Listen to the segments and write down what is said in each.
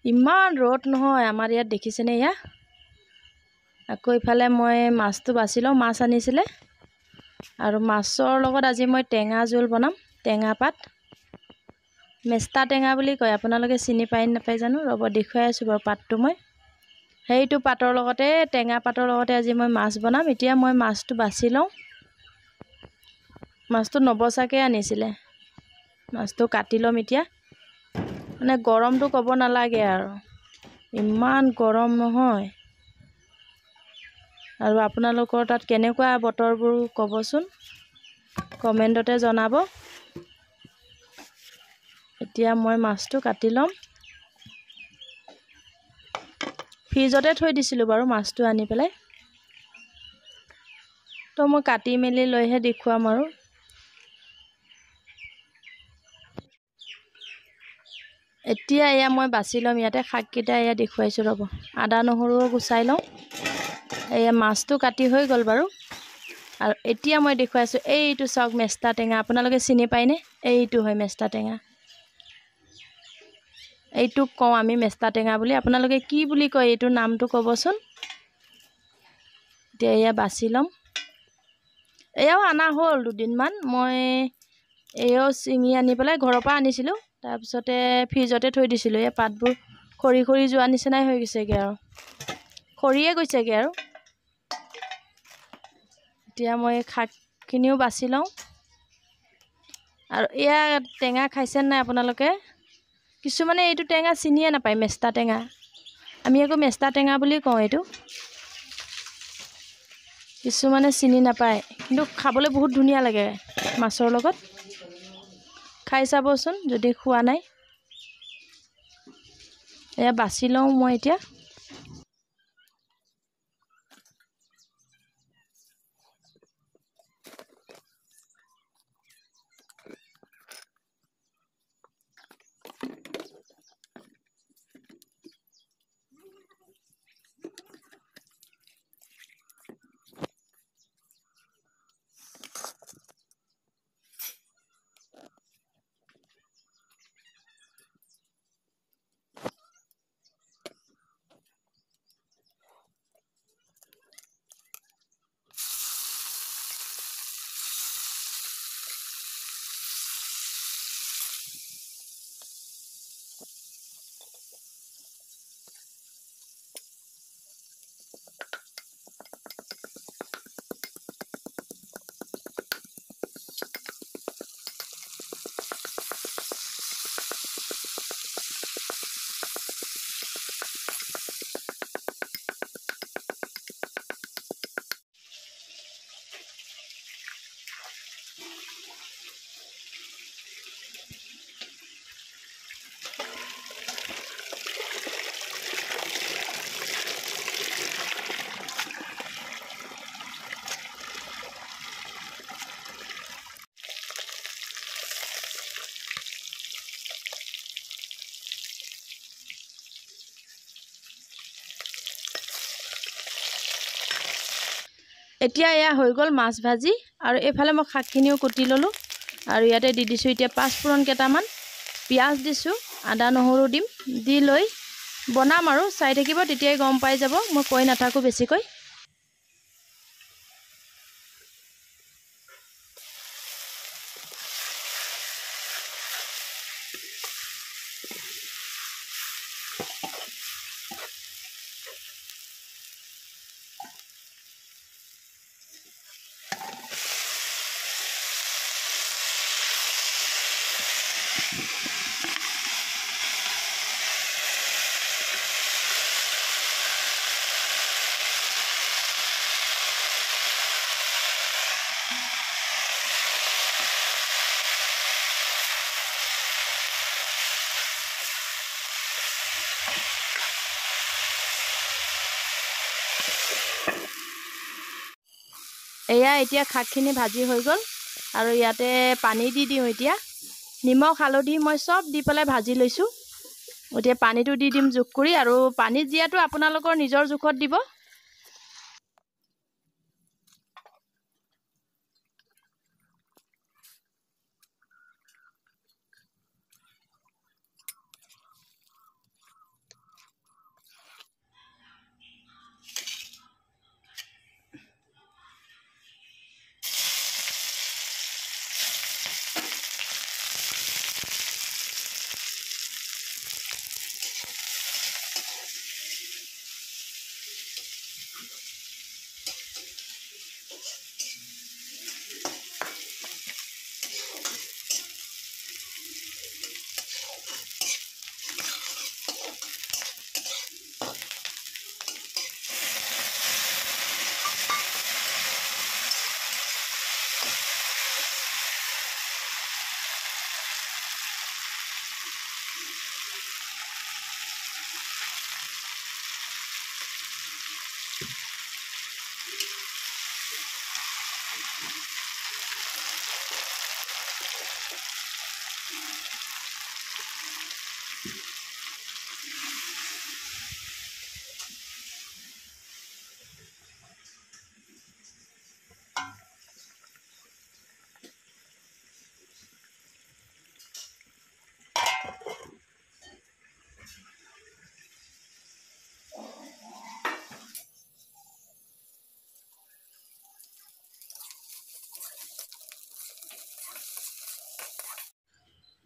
ইমান ৰ'দ নহয় আমাৰ ইয়াত দেখিছেনে এয়া আকৌ ইফালে মই মাছটো বাছি লওঁ মাছ আনিছিলে আৰু মাছৰ লগত আজি মই টেঙা জোল বনাম টেঙা পাত মেষ্টা টেঙা বুলি কয় আপোনালোকে চিনি পায় নাপায় জানো ৰ'ব দেখুৱাই আছোঁ বাৰু পাতটো মই সেইটো পাতৰ লগতে টেঙা পাতৰ লগতে আজি মই মাছ বনাম এতিয়া মই মাছটো বাছি লওঁ মাছটো নবচাকে আনিছিলে মাছটো কাটি ল'ম এতিয়া মানে গৰমটো ক'ব নালাগে আৰু ইমান গৰম নহয় আৰু আপোনালোকৰ তাত কেনেকুৱা বতৰবোৰ ক'বচোন কমেণ্টতে জনাব এতিয়া মই মাছটো কাটি ল'ম ফ্ৰিজতে থৈ দিছিলোঁ বাৰু মাছটো আনি পেলাই তো মই কাটি মেলি লৈহে দেখুৱাম আৰু এতিয়া এয়া মই বাছি ল'ম ইয়াতে শাককেইটা এয়া দেখুৱাইছোঁ ৰ'ব আদা নহৰুও গুচাই লওঁ এয়া মাছটো কাটি হৈ গ'ল বাৰু আৰু এতিয়া মই দেখুৱাইছোঁ এইটো চাওক মেষ্টা টেঙা আপোনালোকে চিনি পায়নে এইটো হয় মেষ্টা টেঙা এইটোক কওঁ আমি মেষ্টা টেঙা বুলি আপোনালোকে কি বুলি কয় এইটো নামটো ক'বচোন এতিয়া এয়া বাছি ল'ম এয়াও অনা হ'ল দুদিনমান মই এয়াও চিঙি আনি পেলাই ঘৰৰ পৰা আনিছিলোঁ তাৰপিছতে ফ্ৰিজতে থৈ দিছিলোঁ এই পাতবোৰ খৰি খৰি যোৱা নিচিনাই হৈ গৈছেগৈ আৰু খৰিয়ে গৈছেগৈ আৰু এতিয়া মই শাকখিনিও বাছি লওঁ আৰু এয়া টেঙা খাইছে নাই আপোনালোকে কিছুমানে এইটো টেঙা চিনিয়ে নাপায় মেষ্টা টেঙা আমি আকৌ মেষ্টা টেঙা বুলি কওঁ এইটো কিছুমানে চিনি নাপায় কিন্তু খাবলৈ বহুত ধুনীয়া লাগে মাছৰ লগত খাই চাবচোন যদি খোৱা নাই এয়া বাছি লওঁ মই এতিয়া এতিয়া এয়া হৈ গ'ল মাছ ভাজি আৰু এইফালে মই শাকখিনিও কুটি ল'লোঁ আৰু ইয়াতে দি দিছোঁ এতিয়া পাঁচফোৰণ কেইটামান পিঁয়াজ দিছোঁ আদা নহৰু দিম দি লৈ বনাম আৰু চাই থাকিব তেতিয়াই গম পাই যাব মই কৈ নাথাকোঁ বেছিকৈ এয়া এতিয়া শাকখিনি ভাজি হৈ গ'ল আৰু ইয়াতে পানী দি দিওঁ এতিয়া নিমখ হালধি মই চব দি পেলাই ভাজি লৈছোঁ এতিয়া পানীটো দি দিম জোখ কৰি আৰু পানী দিয়াটো আপোনালোকৰ নিজৰ জোখত দিব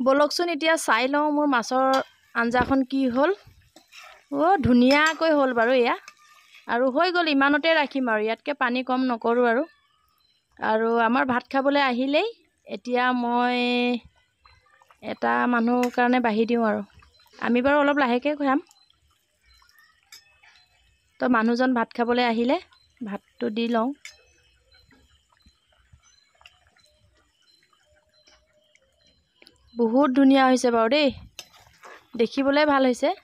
বলকচোন এতিয়া চাই লওঁ মোৰ মাছৰ আঞ্জাখন কি হ'ল। ধুনীয়াকৈ হ'ল বাৰু এয়া, আৰু হৈ গ'ল। ইমানতে ৰাখিম আৰু ইয়াতকৈ পানী কম নকৰোঁ আৰু আমাৰ ভাত খাবলৈ আহিলেই। এতিয়া মই এটা মানুহৰ কাৰণে বাঢ়ি দিওঁ আৰু আমি বাৰু অলপ লাহেকৈ খাম। তো মানুহজন ভাত খাবলৈ আহিলে, ভাতটো দি লওঁ। বহুত ধুনীয়া হৈছে বাৰু দেই, দেখিবলৈ ভাল হৈছে।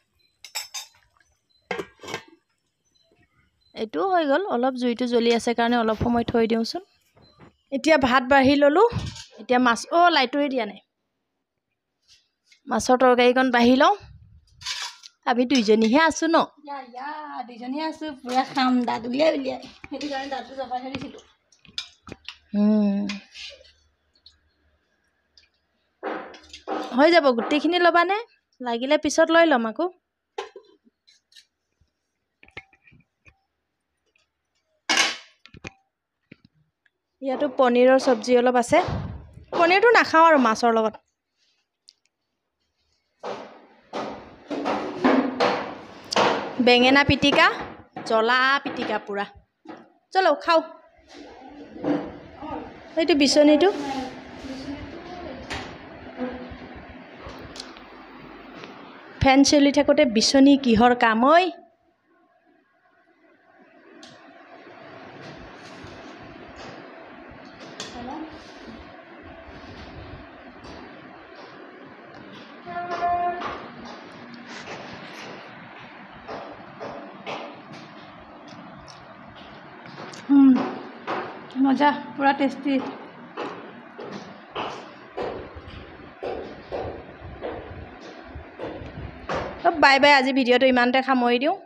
এইটোও হৈ গ'ল। অলপ জুইটো জ্বলি আছে কাৰণে অলপ সময় থৈ দিওঁচোন। এতিয়া ভাত বাঢ়ি ল'লোঁ। এতিয়া মাছ লাইটোৱে দিয়া নাই। মাছৰ তৰকাৰীকণ বাঢ়ি লওঁ। আমি দুইজনীহে আছোঁ ন? দুইজনীহে আছোঁ। পুৰা খাম, দাঁত উলিয়াই সেইটো কাৰণে দাঁতটো জপাই থৈ দিছিলোঁ। হৈ যাব। গোটেইখিনি ল'বানে? লাগিলে পিছত লৈ ল'ম আকৌ। ইয়াতো পনীৰৰ চব্জি অলপ আছে। পনীৰটো নাখাওঁ আৰু মাছৰ লগত। বেঙেনা পিটিকা, জ্বলা পিটিকা পুৰা। চলো খাওঁ। এইটো বিচনীটো ফেন চলি থাকোঁতে বিচনী কিহৰ কাম ঐ? মজা, পুৰা টেষ্টি। Bye bye. আজি ভিডিঅ'টো ইমানতে সামৰি দিওঁ।